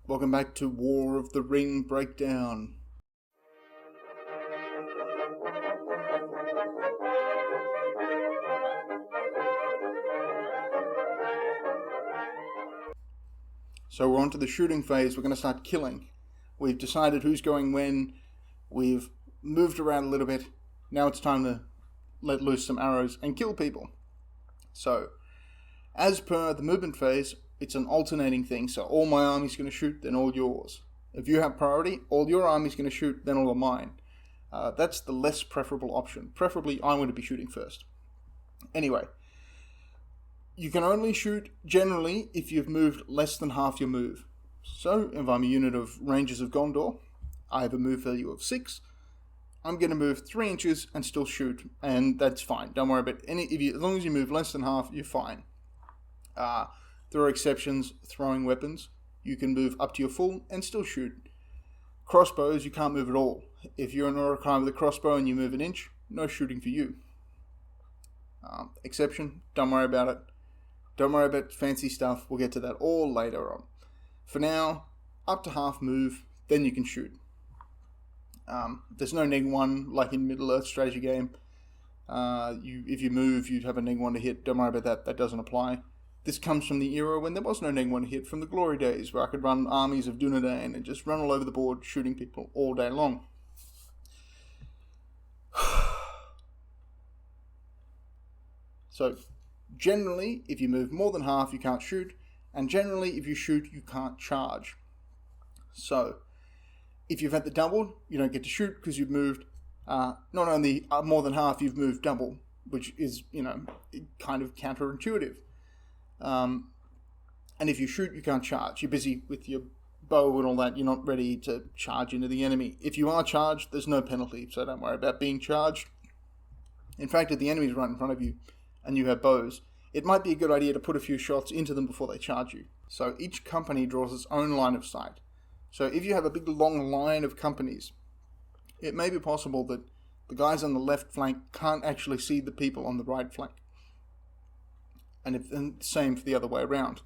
Welcome back to War of the Ring Breakdown. So we're on to the shooting phase. We're going to start killing. We've decided who's going when. We've moved around a little bit. Now it's time to let loose some arrows and kill people. So, as per the movement phase, it's an alternating thing. So all my army's going to shoot, then all yours. If you have priority, all your army's going to shoot, then all of mine. That's the less preferable option. Preferably, I want to be shooting first. Anyway, you can only shoot generally if you've moved less than half your move. So, if I'm a unit of Rangers of Gondor, I have a move value of 6. I'm going to move 3 inches and still shoot, and that's fine. Don't worry about any. As long as you move less than half, you're fine. There are exceptions. Throwing weapons, you can move up to your full and still shoot. Crossbows, you can't move at all. If you're an Uruk-hai with a crossbow and you move an inch, no shooting for you. Exception, don't worry about it. Don't worry about fancy stuff. We'll get to that all later on. For now, up to half move, then you can shoot. There's no -1 like in Middle-earth strategy game. If you move, you'd have a -1 to hit. Don't worry about that. That doesn't apply. This comes from the era when there was no -1 to hit, from the glory days, where I could run armies of Dunedain and just run all over the board shooting people all day long. So, generally, if you move more than half, you can't shoot, and generally, if you shoot, you can't charge. So, if you've had the double, you don't get to shoot because you've moved not only more than half, you've moved double, which is, kind of counterintuitive. And if you shoot, you can't charge. You're busy with your bow and all that. You're not ready to charge into the enemy. If you are charged, there's no penalty, so don't worry about being charged. In fact, if the enemy's right in front of you and you have bows, it might be a good idea to put a few shots into them before they charge you. So each company draws its own line of sight. So if you have a big long line of companies, it may be possible that the guys on the left flank can't actually see the people on the right flank. And same for the other way around.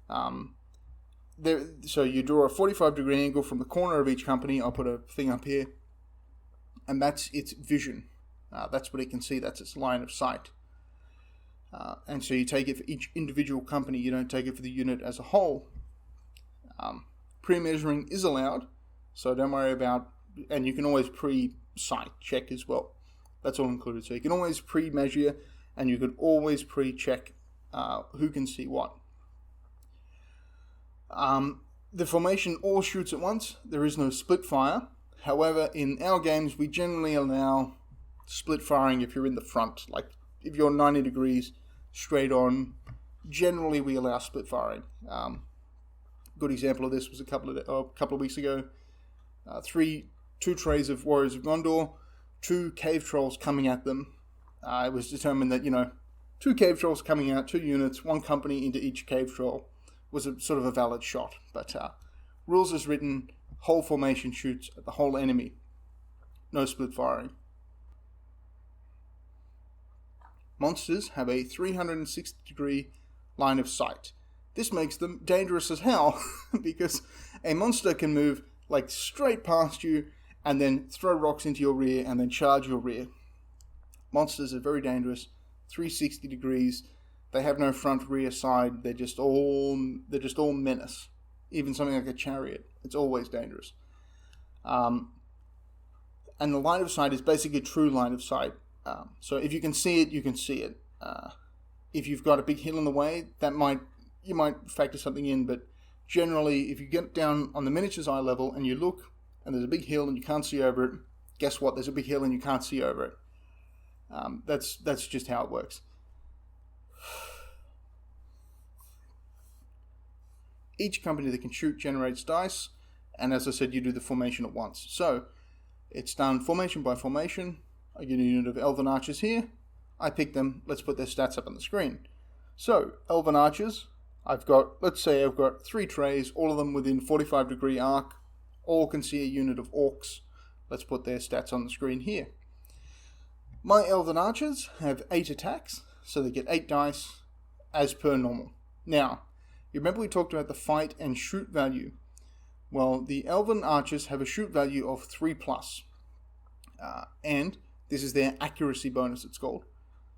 So you draw a 45-degree angle from the corner of each company. I'll put a thing up here. And that's its vision. That's what it can see. That's its line of sight. And so you take it for each individual company. You don't take it for the unit as a whole. Pre-measuring is allowed. So don't worry about... And you can always pre-sight check as well. That's all included. So you can always pre-measure and you can always pre-check who can see what. The formation all shoots at once. There is no split fire. However, in our games, we generally allow split firing if you're in the front. Like, if you're 90 degrees straight on, generally we allow split firing. Good example of this was a couple of weeks ago. 2 trays of Warriors of Gondor, 2 cave trolls coming at them. It was determined that, 2 cave trolls coming out, 2 units, 1 company into each cave troll was a sort of a valid shot. But rules as written, whole formation shoots at the whole enemy. No split firing. Monsters have a 360-degree line of sight. This makes them dangerous as hell, because a monster can move like straight past you and then throw rocks into your rear and then charge your rear. Monsters are very dangerous. 360 degrees. They have no front, rear, side. They're just all menace. Even something like a chariot, it's always dangerous. And the line of sight is basically a true line of sight. So if you can see it, you can see it. If you've got a big hill in the way, you might factor something in, but generally, if you get down on the miniature's eye level and you look, and there's a big hill and you can't see over it, guess what? There's a big hill and you can't see over it. That's just how it works. Each company that can shoot generates dice, and as I said, you do the formation at once. So, it's done formation by formation. I get a unit of Elven Archers here. I pick them. Let's put their stats up on the screen. So, Elven Archers, let's say I've got 3 trays, all of them within 45-degree arc. All can see a unit of Orcs. Let's put their stats on the screen here. My Elven Archers have 8 attacks, so they get 8 dice as per normal. Now, you remember we talked about the fight and shoot value. Well, the Elven Archers have a shoot value of 3+, and this is their accuracy bonus, it's called.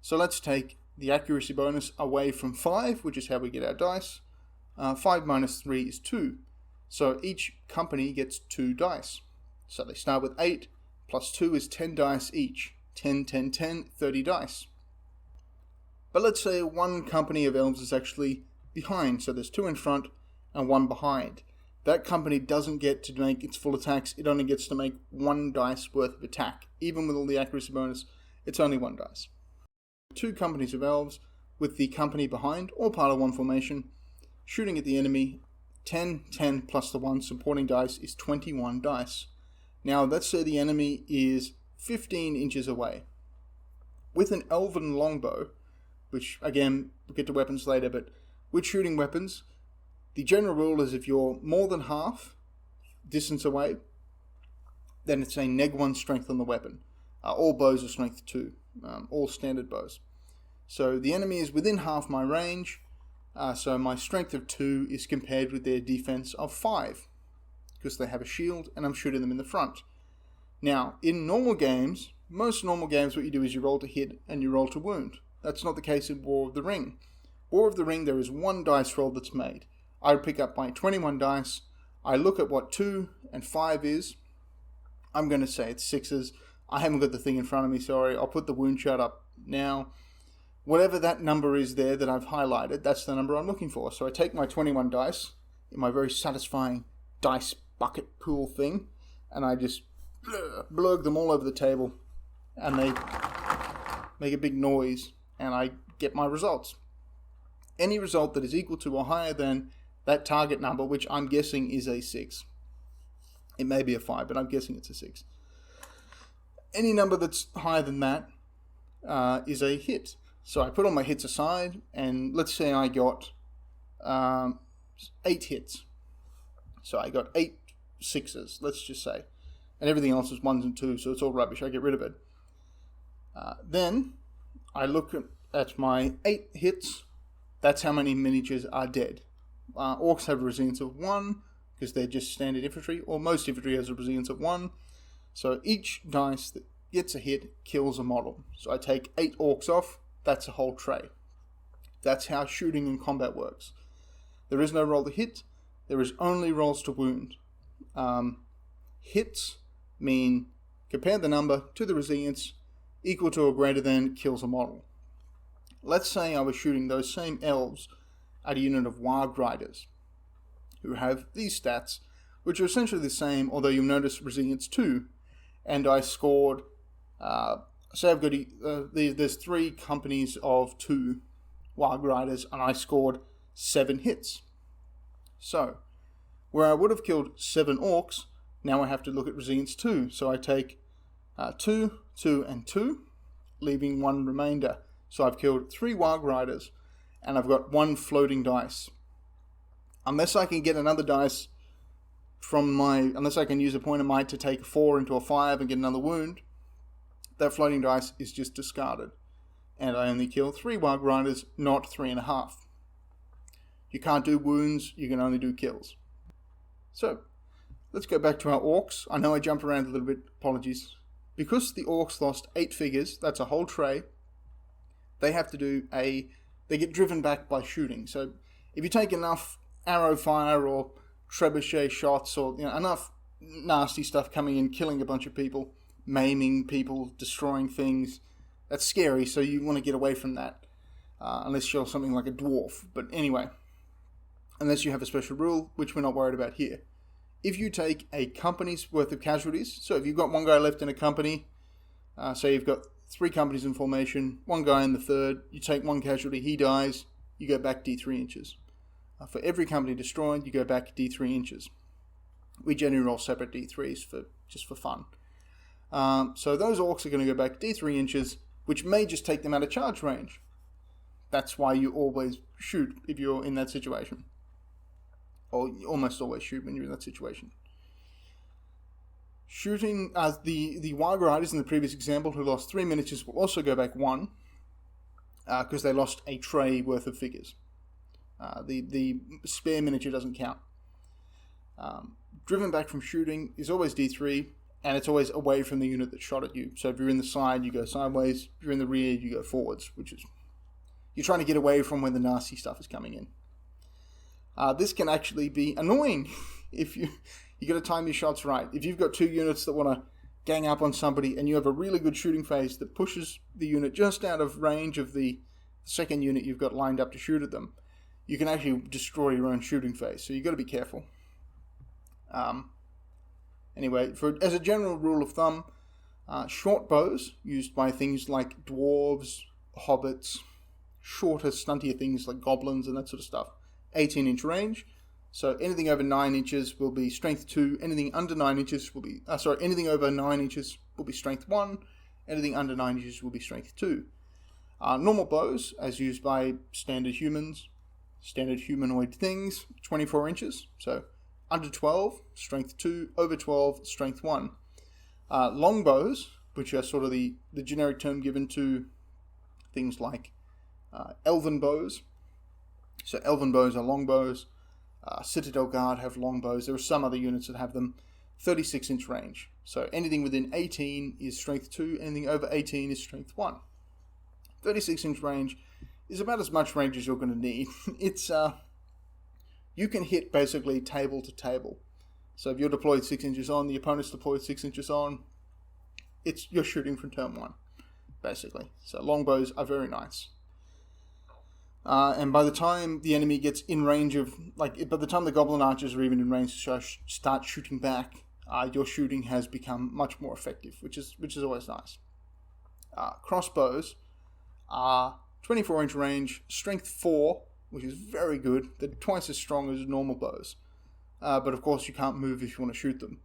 So let's take the accuracy bonus away from 5, which is how we get our dice. 5 minus 3 is 2. So each company gets 2 dice. So they start with 8, plus 2 is 10 dice each. 10, 10, 10, 30 dice. But let's say one company of elves is actually behind, so there's 2 in front and 1 behind. That company doesn't get to make its full attacks, it only gets to make 1 dice worth of attack. Even with all the accuracy bonus, it's only 1 dice. 2 companies of elves, with the company behind, or part of one formation, shooting at the enemy. 10, 10 plus the 1 supporting dice is 21 dice. Now let's say the enemy is 15 inches away. With an elven longbow, which again, we'll get to weapons later, but with shooting weapons, the general rule is if you're more than half distance away, then it's a -1 strength on the weapon. All bows are strength 2, all standard bows. So the enemy is within half my range, so my strength of 2 is compared with their defense of 5, because they have a shield and I'm shooting them in the front. Now, in normal games, most normal games, what you do is you roll to hit and you roll to wound. That's not the case in War of the Ring. War of the Ring, there is 1 dice roll that's made. I pick up my 21 dice, I look at what 2 and 5 is. I'm going to say it's 6s. I haven't got the thing in front of me, sorry. I'll put the wound chart up now. Whatever that number is there that I've highlighted, that's the number I'm looking for. So I take my 21 dice, in my very satisfying dice bucket pool thing, and I just blurg them all over the table, and they make a big noise, and I get my results. Any result that is equal to or higher than that target number, which I'm guessing is a 6. It may be a 5, but I'm guessing it's a 6. Any number that's higher than that is a hit. So I put all my hits aside, and let's say I got 8 hits. So I got 8 6s, let's just say. And everything else is 1s and 2s, so it's all rubbish. I get rid of it. Then I look at my 8 hits. That's how many miniatures are dead. Orcs have a resilience of 1, because they're just standard infantry, or most infantry has a resilience of 1. So each dice that gets a hit kills a model. So I take 8 orcs off, that's a whole tray. That's how shooting in combat works. There is no roll to hit, there is only rolls to wound. Hits mean compare the number to the resilience, equal to or greater than kills a model. Let's say I was shooting those same elves at a unit of Warg Riders, who have these stats, which are essentially the same, although you'll notice resilience 2, and I scored, say I've got, there's 3 companies of 2 Warg Riders, and I scored 7 hits. So, where I would have killed 7 orcs, now I have to look at resilience 2. So I take 2, 2, and 2, leaving 1 remainder. So I've killed 3 Warg Riders, and I've got 1 floating dice. Unless I can get another dice unless I can use a point of might to take a 4 into a 5 and get another wound, that floating dice is just discarded. And I only kill 3 Warg Riders, not 3.5. You can't do wounds, you can only do kills. So, let's go back to our orcs. I know I jumped around a little bit, apologies. Because the orcs lost 8 figures, that's a whole tray, they have to do they get driven back by shooting. So, if you take enough arrow fire or trebuchet shots or enough nasty stuff coming in, killing a bunch of people, maiming people, destroying things, that's scary, so you want to get away from that. Unless you're something like a dwarf. But anyway, unless you have a special rule, which we're not worried about here. If you take a company's worth of casualties, so if you've got 1 guy left in a company, say you've got 3 companies in formation, 1 guy in the 3rd, you take 1 casualty, he dies, you go back D3 inches. For every company destroyed, you go back D3 inches. We generally roll separate D3s just for fun. So those orcs are going to go back D3 inches, which may just take them out of charge range. That's why you always shoot if you're in that situation. Or you almost always shoot when you're in that situation. Shooting, the Warg Riders in the previous example who lost 3 miniatures will also go back 1, because they lost a tray worth of figures. The spare miniature doesn't count. Driven back from shooting is always D3, and it's always away from the unit that shot at you. So if you're in the side, you go sideways. If you're in the rear, you go forwards, which is, you're trying to get away from when the nasty stuff is coming in. This can actually be annoying if you got to time your shots right. If you've got two units that want to gang up on somebody and you have a really good shooting phase that pushes the unit just out of range of the second unit you've got lined up to shoot at them, you can actually destroy your own shooting phase. So you've got to be careful. Anyway, as a general rule of thumb, short bows used by things like dwarves, hobbits, shorter, stuntier things like goblins and that sort of stuff, 18-inch range. So anything over 9 inches will be strength 2. Anything under 9 inches will be... anything over 9 inches will be strength 1. Anything under 9 inches will be strength 2. Normal bows, as used by standard humans, standard humanoid things, 24 inches. So under 12, strength 2. Over 12, strength 1. Long bows, which are sort of the generic term given to things like elven bows. So elven bows are long bows. Citadel Guard have long bows. There are some other units that have them. 36-inch range. So anything within 18 is strength 2. Anything over 18 is strength 1. 36-inch range is about as much range as you're going to need. It's you can hit basically table to table. So if you're deployed 6 inches on, the opponent's deployed 6 inches on, you're shooting from turn 1, basically. So longbows are very nice. And by the time the enemy gets in range of, by the time the goblin archers are even in range to start shooting back, your shooting has become much more effective, which is always nice. Crossbows are 24-inch range, strength 4, which is very good. They're twice as strong as normal bows. But of course you can't move if you want to shoot them.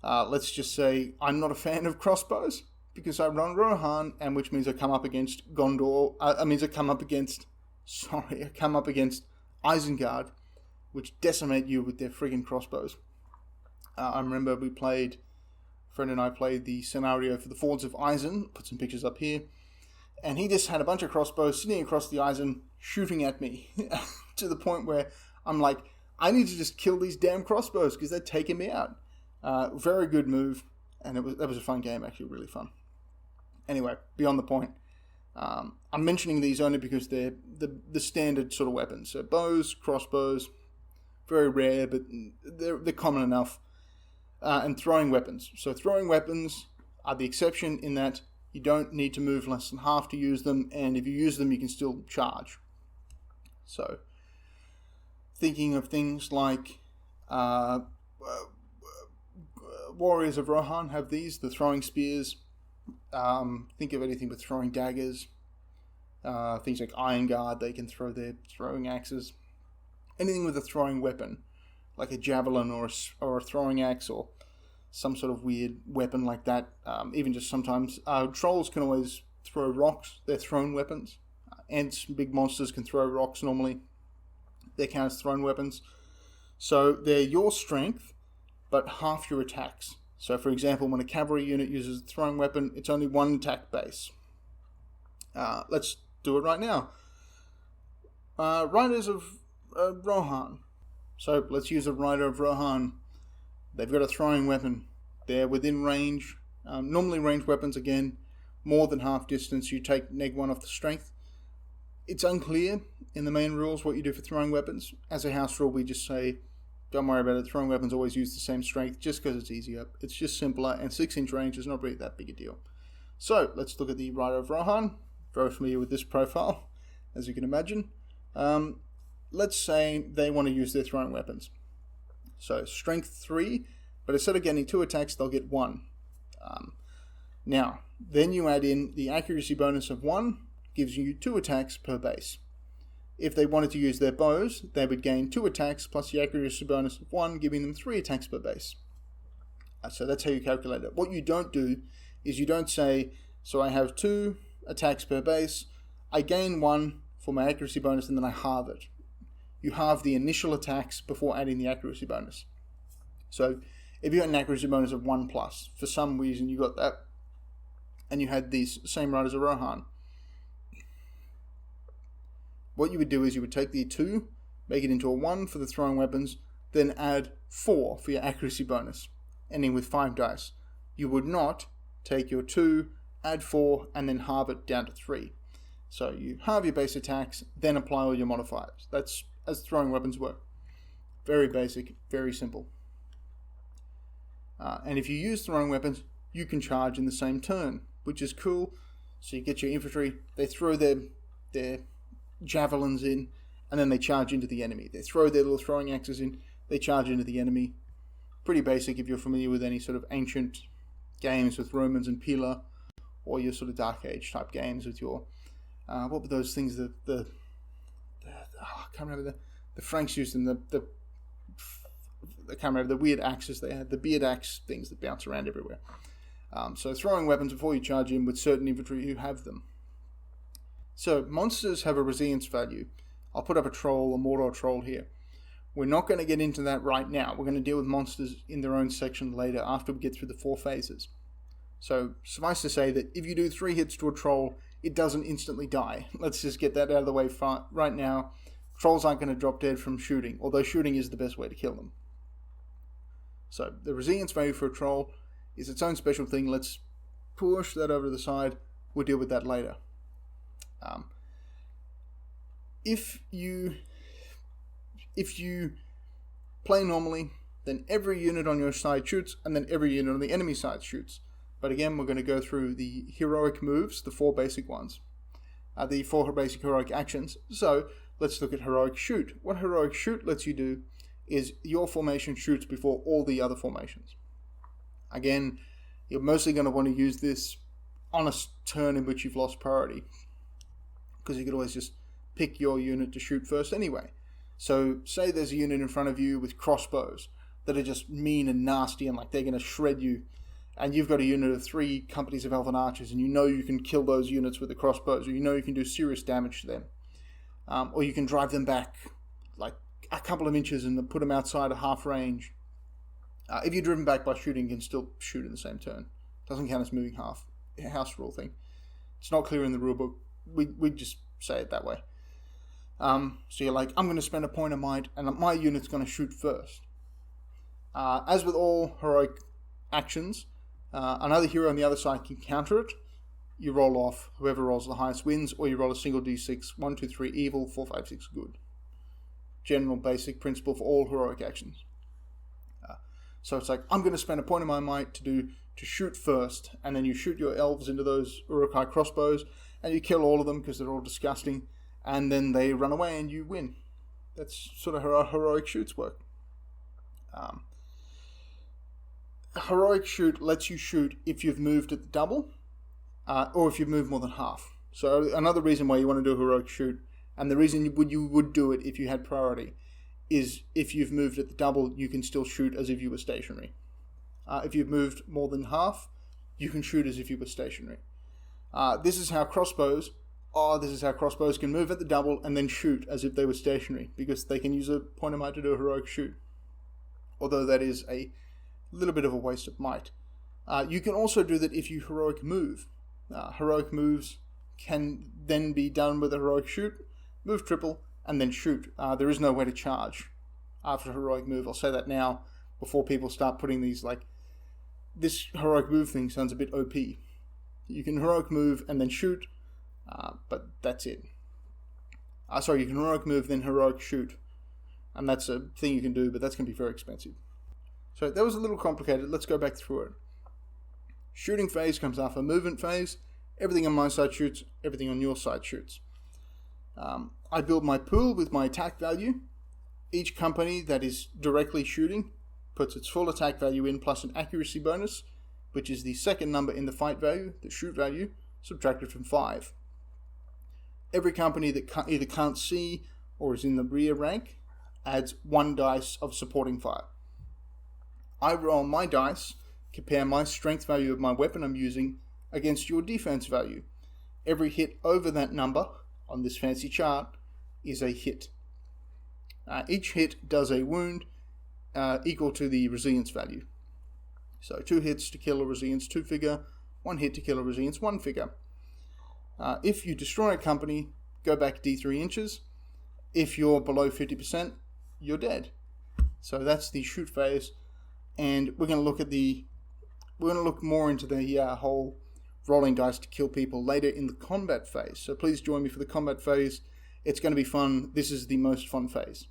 Let's just say I'm not a fan of crossbows because I run Rohan, and which means I come up against Gondor. I come up against Isengard, which decimate you with their friggin' crossbows. I remember a friend and I played the scenario for the Fords of Isen, put some pictures up here, and he just had a bunch of crossbows sitting across the Isen shooting at me to the point where I'm like, I need to just kill these damn crossbows because they're taking me out. Very good move, and that was a fun game, actually, really fun. Anyway, beyond the point. I'm mentioning these only because they're the standard sort of weapons. So bows, crossbows, very rare, but they're common enough. And throwing weapons. So throwing weapons are the exception in that you don't need to move less than half to use them, and if you use them, you can still charge. So, thinking of things like Warriors of Rohan have these, the throwing spears. Think of anything with throwing daggers. Things like Iron Guard, they can throw their throwing axes. Anything with a throwing weapon, like a javelin or a throwing axe or some sort of weird weapon like that. Even just sometimes trolls can always throw rocks. They're thrown weapons. Ants, big monsters, can throw rocks normally. They count as thrown weapons. So they're your strength, but half your attacks. So for example, when a cavalry unit uses a throwing weapon, it's only 1 attack base. Let's do it right now. Riders of Rohan. So let's use a Rider of Rohan. They've got a throwing weapon. They're within range. Normally ranged weapons, again, more than half distance, you take -1 off the strength. It's unclear in the main rules what you do for throwing weapons. As a house rule, we just say, don't worry about it. Throwing weapons always use the same strength just because it's easier. It's just simpler, and 6-inch range is not really that big a deal. So let's look at the Rider of Rohan. Very familiar with this profile, as you can imagine. Let's say they want to use their throwing weapons. So strength 3, but instead of getting 2 attacks, they'll get 1. Now, then you add in the accuracy bonus of 1, gives you 2 attacks per base. If they wanted to use their bows, they would gain 2 attacks plus the accuracy bonus of 1, giving them 3 attacks per base. So that's how you calculate it. What you don't do is you don't say, so I have 2 attacks per base, I gain 1 for my accuracy bonus, and then I halve it. You halve the initial attacks before adding the accuracy bonus. So if you had an accuracy bonus of 1+, for some reason you got that, and you had these same Riders of Rohan, what you would do is you would take the 2, make it into a 1 for the throwing weapons, then add 4 for your accuracy bonus, ending with 5 dice. You would not take your 2, add 4, and then halve it down to 3. So you halve your base attacks, then apply all your modifiers. That's as throwing weapons work. Very basic, very simple. And if you use throwing weapons, you can charge in the same turn, which is cool. So you get your infantry, they throw their javelins in, and then they charge into the enemy. They throw their little throwing axes in, they charge into the enemy. Pretty basic if you're familiar with any sort of ancient games with Romans and Pila, or your sort of Dark Age type games with your, what were those things that I can't remember, the Franks used them, I can't remember, the weird axes they had, the beard axe things that bounce around everywhere. So throwing weapons before you charge in with certain infantry who have them. So monsters have a resilience value. I'll put up a Mordor troll here. We're not going to get into that right now. We're going to deal with monsters in their own section later after we get through the 4 phases. So suffice to say that if you do 3 hits to a troll, it doesn't instantly die. Let's just get that out of the way right now. Trolls aren't going to drop dead from shooting, although shooting is the best way to kill them. So the resilience value for a troll is its own special thing. Let's push that over to the side. We'll deal with that later. If you play normally, then every unit on your side shoots, and then every unit on the enemy side shoots. But again, we're going to go through the heroic moves, the 4 basic ones, the 4 basic heroic actions. So let's look at heroic shoot. What heroic shoot lets you do is your formation shoots before all the other formations. Again, you're mostly going to want to use this on a turn in which you've lost priority, because you could always just pick your unit to shoot first anyway. So say there's a unit in front of you with crossbows that are just mean and nasty and like they're going to shred you, and you've got a unit of 3 companies of elven archers, and you know you can kill those units with the crossbows, or you know you can do serious damage to them, or you can drive them back like a couple of inches and put them outside a half range. If you're driven back by shooting, you can still shoot in the same turn. Doesn't count as moving half. House rule thing. It's not clear in the rulebook. We just say it that way. So you're like, I'm going to spend a point of might, and my unit's going to shoot first. As with all heroic actions, another hero on the other side can counter it. You roll off. Whoever rolls the highest wins, or you roll a single d6. 1, 2, 3 evil, 4, 5, 6 good. General basic principle for all heroic actions. So it's like, I'm going to spend a point of my might to shoot first, and then you shoot your elves into those Uruk-hai crossbows, and you kill all of them because they're all disgusting, and then they run away and you win. That's sort of how heroic shoots work. Heroic shoot lets you shoot if you've moved at the double, or if you've moved more than half. So another reason why you want to do a heroic shoot, and the reason you would do it if you had priority, is if you've moved at the double, you can still shoot as if you were stationary. If you've moved more than half, you can shoot as if you were stationary. This is how crossbows can move at the double and then shoot as if they were stationary, because they can use a point of might to do a heroic shoot. Although that is a little bit of a waste of might. You can also do that if you heroic move. Heroic moves can then be done with a heroic shoot, move triple, and then shoot. There is no way to charge after a heroic move. I'll say that now before people start putting these, like, this heroic move thing sounds a bit OP. You can heroic move and then shoot, but that's it. You can heroic move, then heroic shoot. And that's a thing you can do, but that's going to be very expensive. So that was a little complicated. Let's go back through it. Shooting phase comes after movement phase. Everything on my side shoots, everything on your side shoots. I build my pool with my attack value. Each company that is directly shooting puts its full attack value in plus an accuracy bonus, which is the second number in the fight value, the shoot value, subtracted from 5. Every company that either can't see or is in the rear rank adds 1 dice of supporting fire. I roll my dice, compare my strength value of my weapon I'm using against your defense value. Every hit over that number on this fancy chart is a hit. Each hit does a wound equal to the resilience value. So 2 hits to kill a resilience 2 figure, 1 hit to kill a resilience 1 figure. If you destroy a company, go back D3 inches. If you're below 50%, you're dead. So that's the shoot phase, and we're going to look more into the whole rolling dice to kill people later in the combat phase. So please join me for the combat phase. It's going to be fun. This is the most fun phase.